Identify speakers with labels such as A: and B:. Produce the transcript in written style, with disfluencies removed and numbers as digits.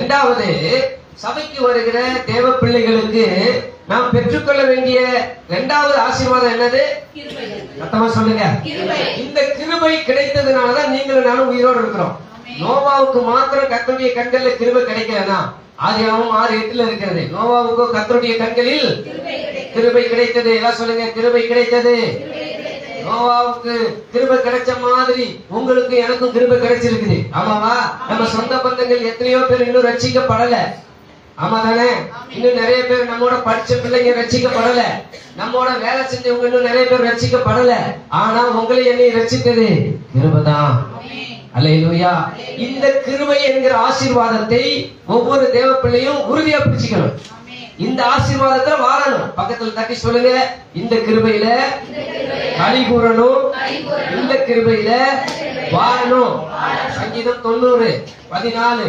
A: இரண்டாவது, சபைக்கு வருகிற தேவ பிள்ளைகளுக்கு நாம் பெற்றுக்கொள்ள வேண்டிய இரண்டாவது ஆசீர்வாதம் என்னது? சத்தமா சொல்லுங்க. இந்த கிருபை கிடைத்ததுனாலதான் நீங்களும் நானும் உயிரோடு இருக்கிறோம். நோவாவுக்கு மாத்திரம் கர்த்தருடைய கண்கள்ல கிருபை கிடைக்கலனா, ஆதியாகமம் 6:8 இருக்கிறது. நோவாவுக்கு கர்த்தருடைய கண்களில் கிருபை கிடைத்தது. எல்லாம் சொல்லுங்க, கிருபை கிடைத்தது. நோவாவுக்கு கிருபை கிடைச்ச மாதிரி உங்களுக்கு எனக்கும் கிருபை கிடைச்சிருக்குது. ஆமாவா? நம்ம சொந்த பந்தங்கள் எத்தனையோ பேர் இன்னும் ரட்சிக்கப்படல. ஆமா தானே? இன்னும் நிறைய பேர் நம்மோட படிச்ச பிள்ளைங்க ரட்சிக்கப்படல. நம்மோட வேலை செஞ்சவங்க இன்னும் நிறைய பேர் ரட்சிக்கப்படல. ஆனா உங்களை என்னை ரட்சித்தது கிருபைதான். அல்லேலூயா. இந்த கிருபை என்கிற ஆசீர்வாதத்தை ஒவ்வொரு தேவ பிள்ளையும் உறுதியா பிடிச்சுக்கணும். இந்த ஆசீர்வாதத்தை வாழணும். பக்கத்துல தட்டி சொல்லுங்க, இந்த கிருபையில களி கூறணும், இந்த கிருபையில வாழணும். சங்கீதம் 90:14